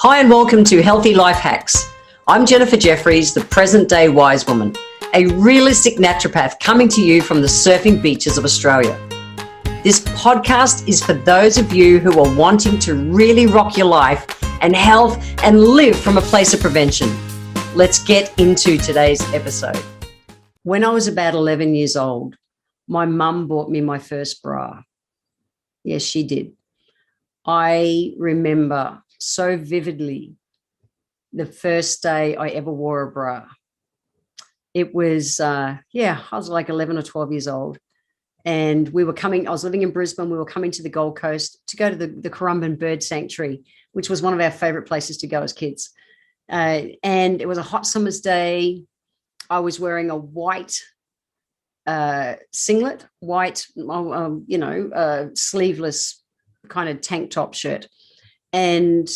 Hi and welcome to Healthy Life Hacks. I'm Jefferies, the present day wise woman, a realistic naturopath coming to you from the surfing beaches of Australia. This podcast is for those of you who are wanting to really rock your life and health and live from a place of prevention. Let's get into today's episode. When I was about 11 years old, my mum bought me my first bra. Yes, she did. I remember so vividly the first day I ever wore a bra. It was, I was like 11 or 12 years old. And I was living in Brisbane. We were coming to the Gold Coast to go to the Currumbin Bird Sanctuary, which was one of our favorite places to go as kids. And it was a hot summer's day. I was wearing a white singlet, white, sleeveless kind of tank top shirt. And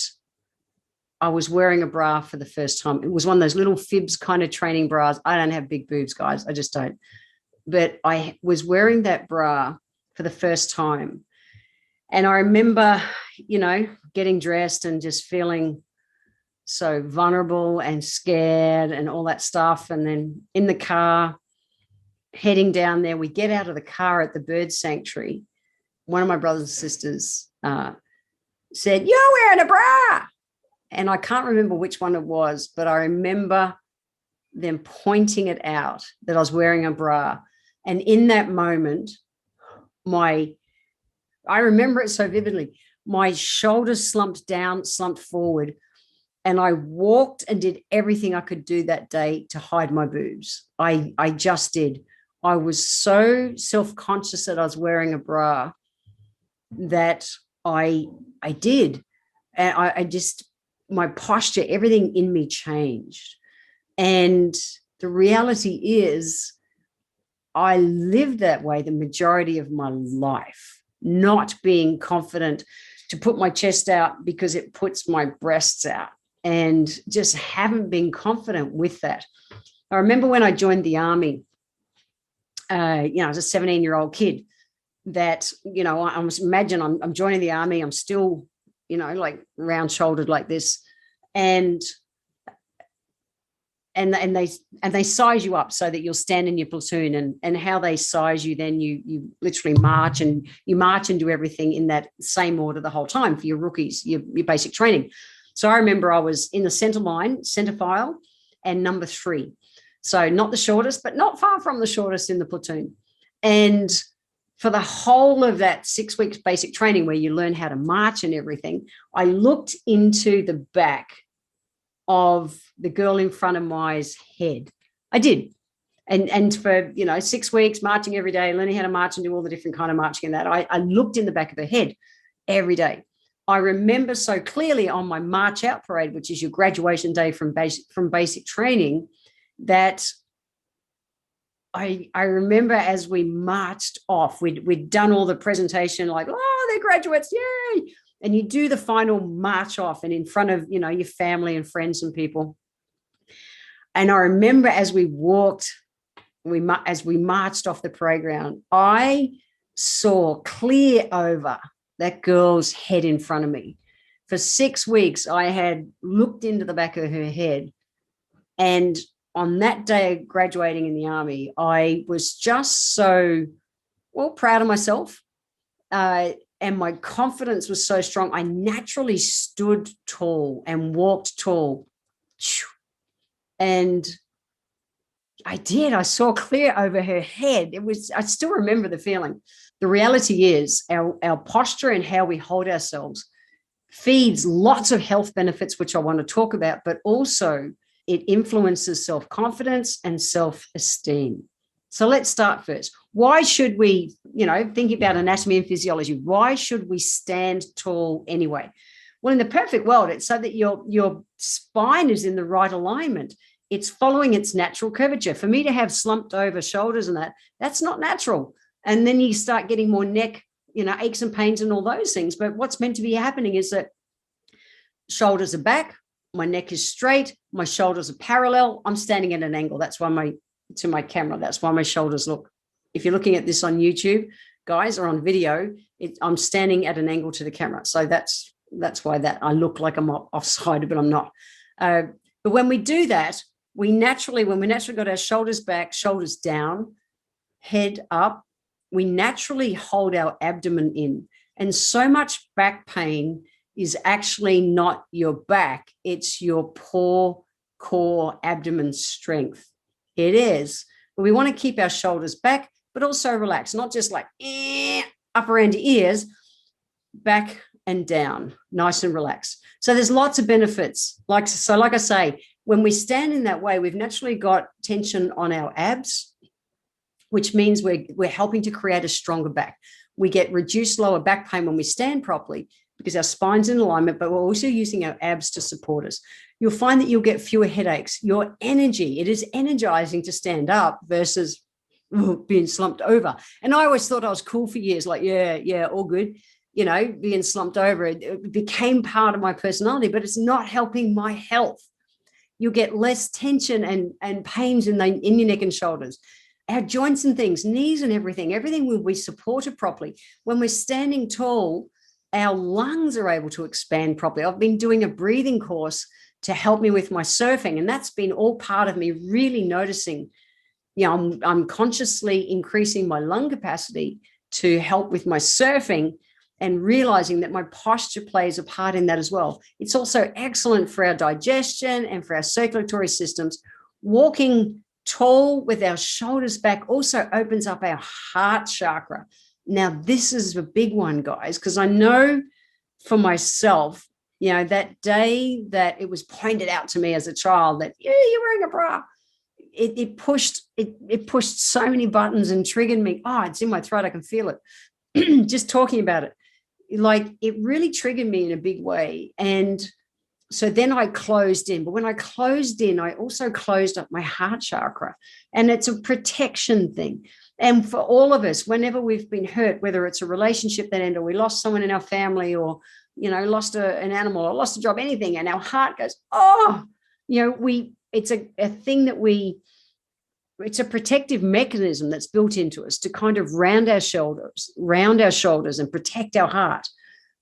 I was wearing a bra for the first time. It was one of those little fibs kind of training bras. I don't have big boobs, guys. I just don't. But I was wearing that bra for the first time. And I remember, getting dressed and just feeling so vulnerable and scared and all that stuff. And then in the car, heading down there, we get out of the car at the bird sanctuary. One of my brothers and sisters said, "You're wearing a bra." And I can't remember which one it was, but I remember them pointing it out that I was wearing a bra. And in that moment, I remember it so vividly, my shoulders slumped down, slumped forward, and I walked and did everything I could do that day to hide my boobs. I just did. I was so self-conscious that I was wearing a bra that I did. And I just, my posture, everything in me changed. And the reality is I lived that way the majority of my life, not being confident to put my chest out because it puts my breasts out, and just haven't been confident with that. I remember when I joined the army, as a 17-year-old kid, that, I'm joining the army. I'm still, like round shouldered like this. And they size you up so that you'll stand in your platoon, and how they size you, then you literally march and do everything in that same order the whole time for your rookies, your basic training. So I remember I was in the center line, center file, and number 3. So not the shortest, but not far from the shortest in the platoon. And for the whole of that 6 weeks basic training where you learn how to march and everything, I looked into the back of the girl in front of my's head. I did. And for, 6 weeks marching every day, learning how to march and do all the different kind of marching and that, I looked in the back of her head every day. I remember so clearly on my march out parade, which is your graduation day from basic training, that I remember as we marched off, we'd done all the presentation, like, "Oh, they're graduates, yay!" And you do the final march off, and in front of, your family and friends and people. And I remember as we marched off the parade ground, I saw clear over that girl's head in front of me. For 6 weeks, I had looked into the back of her head, and on that day of graduating in the army, I was just so, proud of myself. And my confidence was so strong. I naturally stood tall and walked tall. And I did. I saw clear over her head. I still remember the feeling. The reality is our posture and how we hold ourselves feeds lots of health benefits, which I want to talk about, but also it influences self-confidence and self-esteem. So let's start first. Why should we, thinking about anatomy and physiology, why should we stand tall anyway? Well, in the perfect world, it's so that your spine is in the right alignment. It's following its natural curvature. For me to have slumped over shoulders and that's not natural. And then you start getting more neck, aches and pains and all those things. But what's meant to be happening is that shoulders are back, my neck is straight, my shoulders are parallel. I'm standing at an angle. That's why to my camera, that's why my shoulders look. If you're looking at this on YouTube, guys, or on video, I'm standing at an angle to the camera. So that's That's why that I look like I'm offside, but I'm not. But when we do that, when we naturally got our shoulders back, shoulders down, head up, we naturally hold our abdomen in. And so much back pain is actually not your back, it's your poor core abdomen strength. It is. But we want to keep our shoulders back, but also relax, not just like up around your ears, back and down, nice and relaxed. So there's lots of benefits. Like I say, when we stand in that way, we've naturally got tension on our abs, which means we're helping to create a stronger back. We get reduced lower back pain when we stand properly because our spine's in alignment, but we're also using our abs to support us. You'll find that you'll get fewer headaches. Your energy, it is energizing to stand up versus being slumped over. And I always thought I was cool for years, like, yeah, all good. You know, being slumped over, it became part of my personality, but it's not helping my health. You'll get less tension and pains in your neck and shoulders. Our joints and things, knees and everything will be supported properly. When we're standing tall, our lungs are able to expand properly. I've been doing a breathing course to help me with my surfing, and that's been all part of me really noticing, you know, I'm consciously increasing my lung capacity to help with my surfing and realizing that my posture plays a part in that as well. It's also excellent for our digestion and for our circulatory systems. Walking tall with our shoulders back also opens up our heart chakra. Now, this is a big one, guys, because I know for myself, you know, that day that it was pointed out to me as a child that, yeah, you're wearing a bra, it pushed so many buttons and triggered me. Oh, it's in my throat. I can feel it. Just talking about it. Like, it really triggered me in a big way. And so then I closed in. But when I closed in, I also closed up my heart chakra. And it's a protection thing. And for all of us, whenever we've been hurt, whether it's a relationship that ended, or we lost someone in our family, or, you know, lost an animal, or lost a job, anything, and our heart goes, oh, you know, it's a thing that it's a protective mechanism that's built into us to kind of round our shoulders and protect our heart.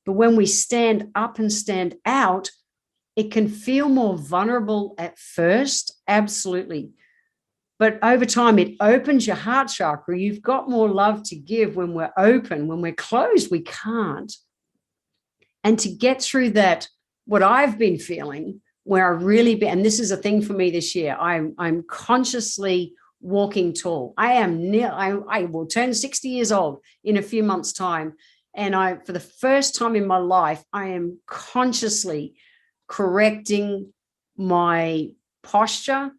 But when we stand up and stand out, it can feel more vulnerable at first, absolutely. But over time, it opens your heart chakra. You've got more love to give when we're open. When we're closed, we can't. And to get through that, what I've been feeling, where I really, and this is a thing for me this year, I'm consciously walking tall. I will turn 60 years old in a few months' time. And for the first time in my life, I am consciously correcting my posture.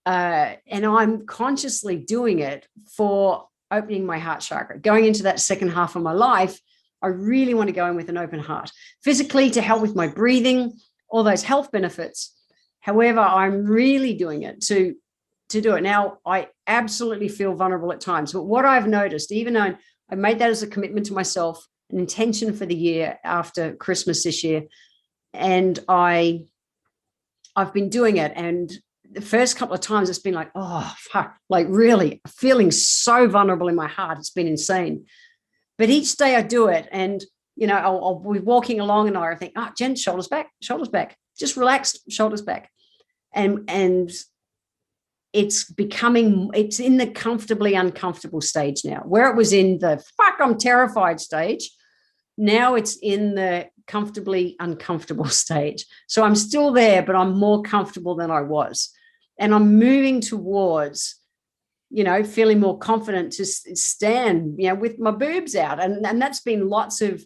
And I'm consciously doing it for opening my heart chakra. Going into that second half of my life, I really want to go in with an open heart. Physically, to help with my breathing, all those health benefits. However, I'm really doing it to do it. Now, I absolutely feel vulnerable at times. But what I've noticed, even though I made that as a commitment to myself, an intention for the year after Christmas this year, and I've been doing it. And the first couple of times it's been like, oh, fuck, like really feeling so vulnerable in my heart. It's been insane. But each day I do it, and, you know, I'll be walking along and I think, Jen, shoulders back, just relaxed, shoulders back. And it's in the comfortably uncomfortable stage now, where it was in the fuck, I'm terrified stage. Now it's in the comfortably uncomfortable stage. So I'm still there, but I'm more comfortable than I was. And I'm moving towards, you know, feeling more confident to stand, you know, with my boobs out. And that's been lots of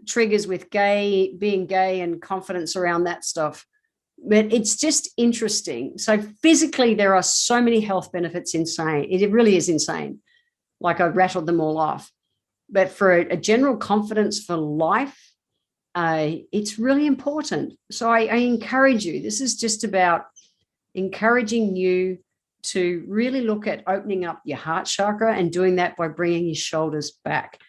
triggers with being gay and confidence around that stuff. But it's just interesting. So physically, there are so many health benefits. Insane. It really is insane. Like, I rattled them all off. But for a general confidence for life, it's really important. So I encourage you. This is just about encouraging you to really look at opening up your heart chakra, and doing that by bringing your shoulders back.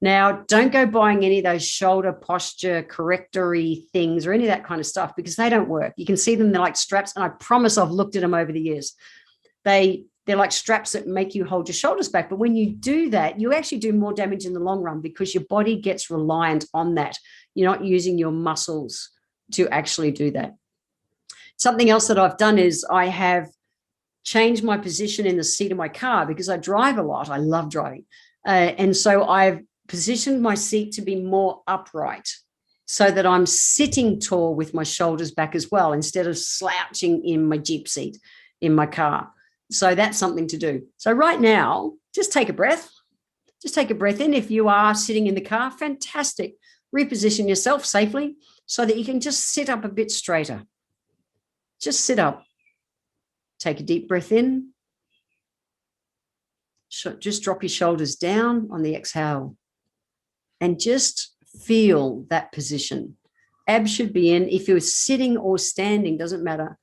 Now, don't go buying any of those shoulder posture correctory things or any of that kind of stuff, because they don't work. You can see them, they're like straps, and I promise I've looked at them over the years. They're like straps that make you hold your shoulders back. But when you do that, you actually do more damage in the long run, because your body gets reliant on that. You're not using your muscles to actually do that. Something else that I've done is I have changed my position in the seat of my car because I drive a lot. I love driving. And so I've positioned my seat to be more upright so that I'm sitting tall with my shoulders back as well, instead of slouching in my Jeep seat in my car. So that's something to do. So right now, just take a breath. Just take a breath in. If you are sitting in the car, fantastic. Reposition yourself safely so that you can just sit up a bit straighter. Just sit up. Take a deep breath in. Just drop your shoulders down on the exhale and just feel that position. Abs should be in. If you're sitting or standing, doesn't matter.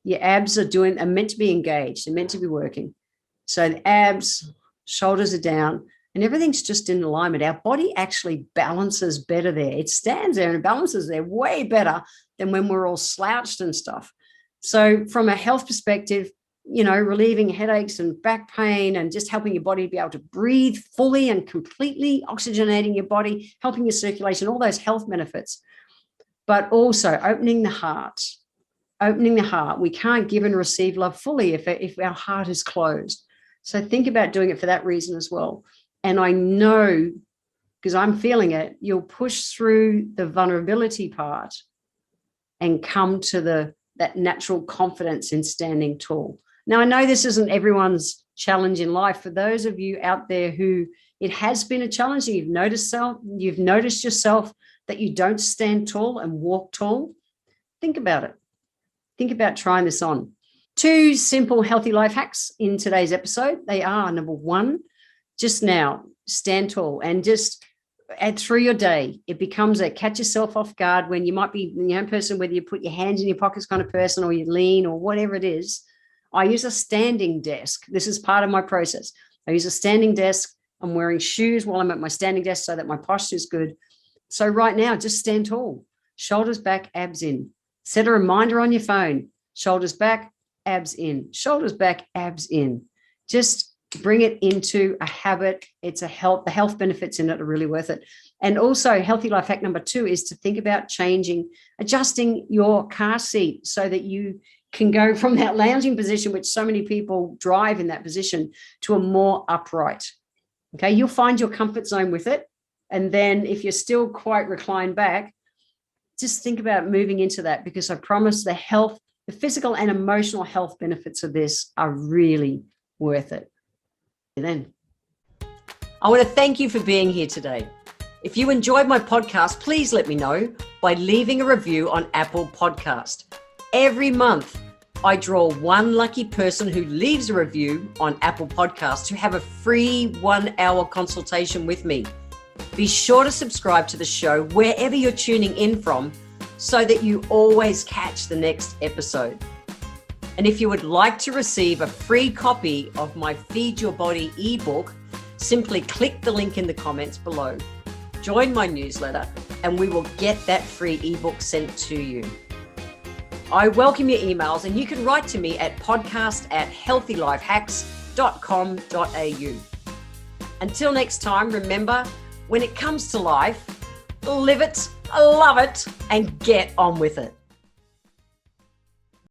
Your abs are meant to be engaged. They're meant to be working. So the abs, shoulders are down, and everything's just in alignment. Our body actually balances better there. It stands there and balances there way better than when we're all slouched and stuff. So from a health perspective, relieving headaches and back pain and just helping your body be able to breathe fully and completely, oxygenating your body, helping your circulation, all those health benefits. But also opening the heart. We can't give and receive love fully if our heart is closed. So think about doing it for that reason as well. And I know, because I'm feeling it, you'll push through the vulnerability part and come to that natural confidence in standing tall. Now, I know this isn't everyone's challenge in life. For those of you out there who it has been a challenge, and you've noticed yourself that you don't stand tall and walk tall, think about it. Think about trying this on. 2 simple healthy life hacks in today's episode. They are, number 1, just now, stand tall and just add through your day. It becomes a catch yourself off guard when you might be person, whether you put your hands in your pockets kind of person or you lean or whatever it is. I use a standing desk. This is part of my process. I use a standing desk. I'm wearing shoes while I'm at my standing desk so that my posture is good. So right now, just stand tall. Shoulders back, abs in. Set a reminder on your phone. Shoulders back, abs in. Shoulders back, abs in. Just bring it into a habit. The health benefits in it are really worth it. And also, healthy life hack number 2 is to think about adjusting your car seat so that you can go from that lounging position, which so many people drive in that position, to a more upright. Okay, you'll find your comfort zone with it. And then if you're still quite reclined back, just think about moving into that, because I promise the physical and emotional health benefits of this are really worth it. And then I want to thank you for being here today. If you enjoyed my podcast, please let me know by leaving a review on Apple Podcast. Every month, I draw one lucky person who leaves a review on Apple Podcast to have a free 1-hour consultation with me. Be sure to subscribe to the show wherever you're tuning in from so that you always catch the next episode. And if you would like to receive a free copy of my Feed Your Body ebook, simply click the link in the comments below. Join my newsletter and we will get that free ebook sent to you. I welcome your emails, and you can write to me at podcast@healthylifehacks.com.au. Until next time, remember, when it comes to life, live it, love it, and get on with it.